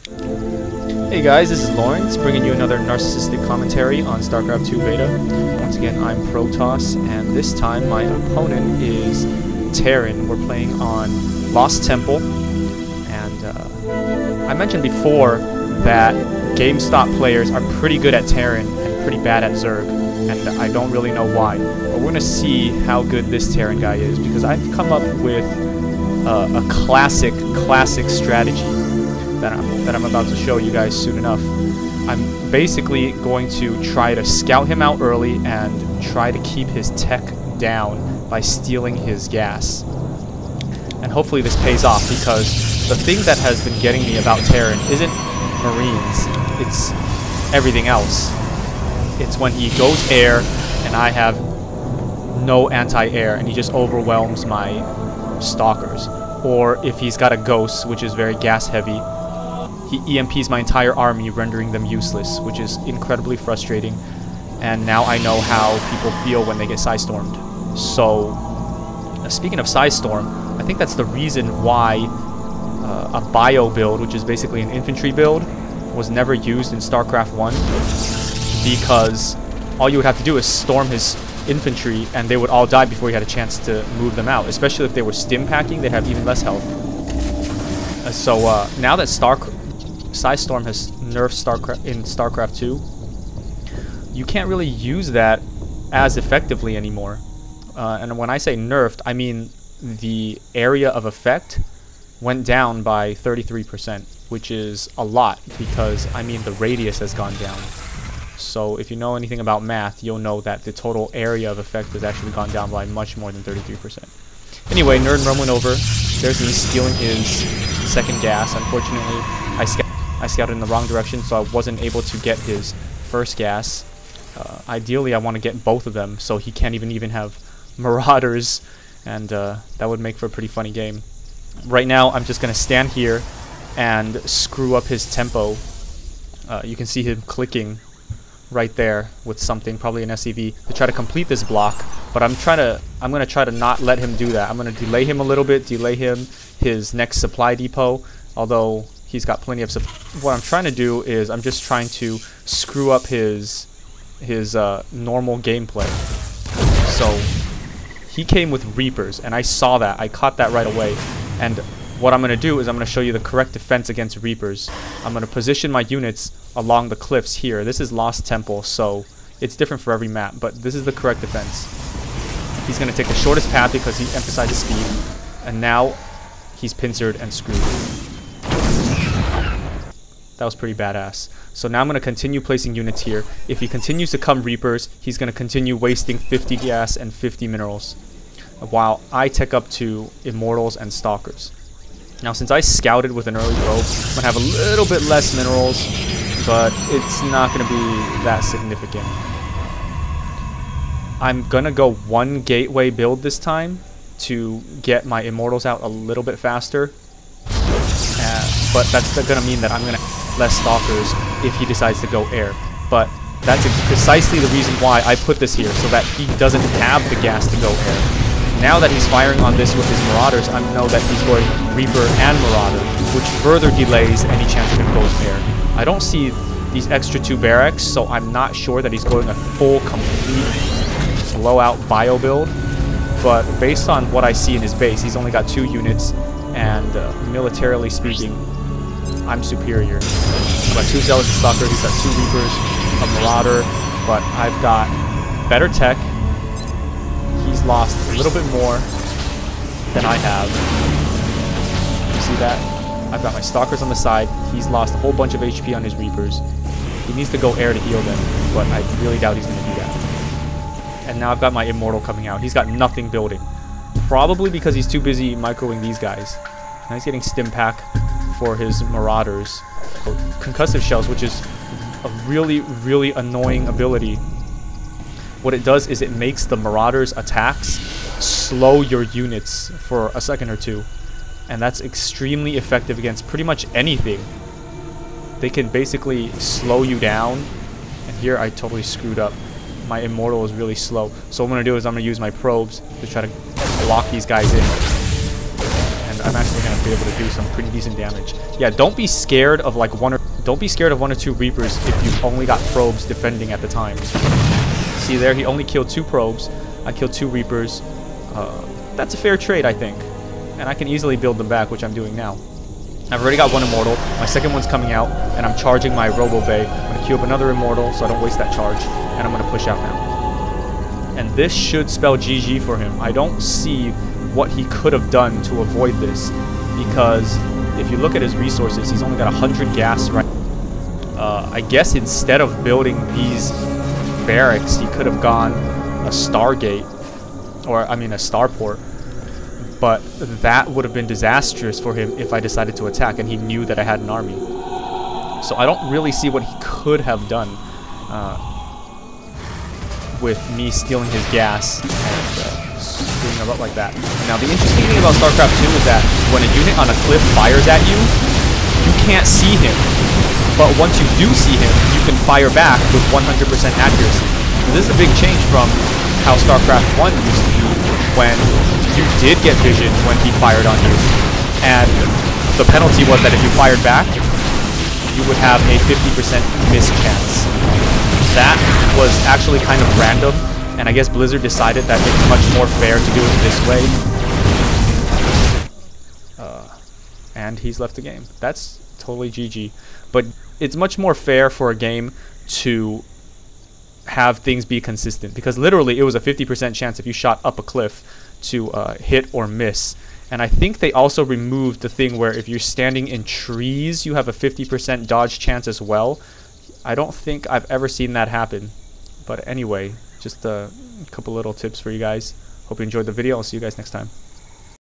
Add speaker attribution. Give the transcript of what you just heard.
Speaker 1: Hey guys, this is Lawrence, bringing you another narcissistic commentary on StarCraft 2 Beta. Once again, I'm Protoss, and this time my opponent is Terran. We're playing on Lost Temple, and I mentioned before that GameStop players are pretty good at Terran and pretty bad at Zerg, and I don't really know why. But we're going to see how good this Terran guy is, because I've come up with a classic strategy that I'm about to show you guys soon enough. I'm basically going to try to scout him out early and try to keep his tech down by stealing his gas. And hopefully this pays off, because the thing that has been getting me about Terran isn't Marines, it's everything else. It's when he goes air and I have no anti-air and he just overwhelms my stalkers. Or if he's got a ghost, which is very gas heavy, he EMPs my entire army, rendering them useless, which is incredibly frustrating. And now I know how people feel when they get Psystormed. So, speaking of Psystorm, I think that's the reason why a bio build, which is basically an infantry build, was never used in StarCraft 1. Because all you would have to do is storm his infantry, and they would all die before you had a chance to move them out. Especially if they were stim packing, they'd have even less health. So now that Psystorm has nerfed in StarCraft 2, you can't really use that as effectively anymore. And when I say nerfed, I mean the area of effect went down by 33%, which is a lot, because I mean the radius has gone down. So if you know anything about math, you'll know that the total area of effect has actually gone down by much more than 33%. Anyway, Nerd and Rum went over. There's me stealing his second gas. Unfortunately, I scouted in the wrong direction, so I wasn't able to get his first gas. Ideally, I want to get both of them, so he can't even have Marauders, and that would make for a pretty funny game. Right now, I'm just going to stand here and screw up his tempo. You can see him clicking right there with something, probably an SCV, to try to complete this block. But I'm going to try to not let him do that. I'm going to delay him a little bit, delay him his next supply depot, although he's got plenty of what I'm trying to do is I'm just trying to screw up his normal gameplay. So he came with Reapers, and I saw that. I caught that right away. And what I'm going to do is I'm going to show you the correct defense against Reapers. I'm going to position my units along the cliffs here. This is Lost Temple, so it's different for every map, but this is the correct defense. He's going to take the shortest path because he emphasizes speed, and now he's pincered and screwed. That was pretty badass. So now I'm going to continue placing units here. If he continues to come Reapers, he's going to continue wasting 50 gas and 50 minerals, while I tech up to Immortals and Stalkers. Now, since I scouted with an early probe, I'm going to have a little bit less minerals, but it's not going to be that significant. I'm going to go one gateway build this time to get my Immortals out a little bit faster. But that's going to mean that I'm going to have less Stalkers if he decides to go air. But that's precisely the reason why I put this here, so that he doesn't have the gas to go air. Now that he's firing on this with his Marauders, I know that he's going Reaper and Marauder, which further delays any chance of him going air. I don't see these extra 2 barracks, so I'm not sure that he's going a full, complete, blowout bio build. But based on what I see in his base, he's only got 2 units, and militarily speaking, I'm superior. I've got 2 Zealots and Stalkers, he's got 2 Reapers, a Marauder, but I've got better tech. He's lost a little bit more than I have. You see that? I've got my Stalkers on the side. He's lost a whole bunch of HP on his Reapers. He needs to go air to heal them, but I really doubt he's going to do that. And now I've got my Immortal coming out. He's got nothing building. Probably because he's too busy microing these guys. Now he's getting Stim Pack for his Marauders. Concussive Shells, which is a really annoying ability. What it does is it makes the Marauders' attacks slow your units for a second or two. And that's extremely effective against pretty much anything. They can basically slow you down. And here I totally screwed up. My Immortal is really slow. So what I'm going to do is I'm going to use my probes to try to block these guys in. And I'm actually going to be able to do some pretty decent damage. Yeah, don't be scared of like one or two Reapers if you've only got probes defending at the time. See there, he only killed 2 probes. I killed 2 Reapers. That's a fair trade, I think. And I can easily build them back, which I'm doing now. I've already got 1 Immortal. My second one's coming out, and I'm charging my Robo Bay. I'm going to queue up another Immortal so I don't waste that charge, and I'm going to push out now. And this should spell GG for him. I don't see what he could have done to avoid this, because if you look at his resources, he's only got 100 gas right. I guess instead of building these barracks, he could have gone a Stargate, or I mean a Starport. But that would have been disastrous for him if I decided to attack and he knew that I had an army. So I don't really see what he could have done with me stealing his gas and screwing him up like that. Now the interesting thing about StarCraft 2 is that when a unit on a cliff fires at you, you can't see him. But once you do see him, you can fire back with 100% accuracy. And this is a big change from how StarCraft 1 used to be, when you did get vision when he fired on you. And the penalty was that if you fired back, you would have a 50% miss chance. That was actually kind of random, and I guess Blizzard decided that it's much more fair to do it this way. And he's left the game. That's totally GG. But it's much more fair for a game to have things be consistent, because literally it was a 50% chance if you shot up a cliff to hit or miss. And I think they also removed the thing where if you're standing in trees, you have a 50% dodge chance as well. I don't think I've ever seen that happen. But anyway, just a couple little tips for you guys. Hope you enjoyed the video. I'll see you guys next time.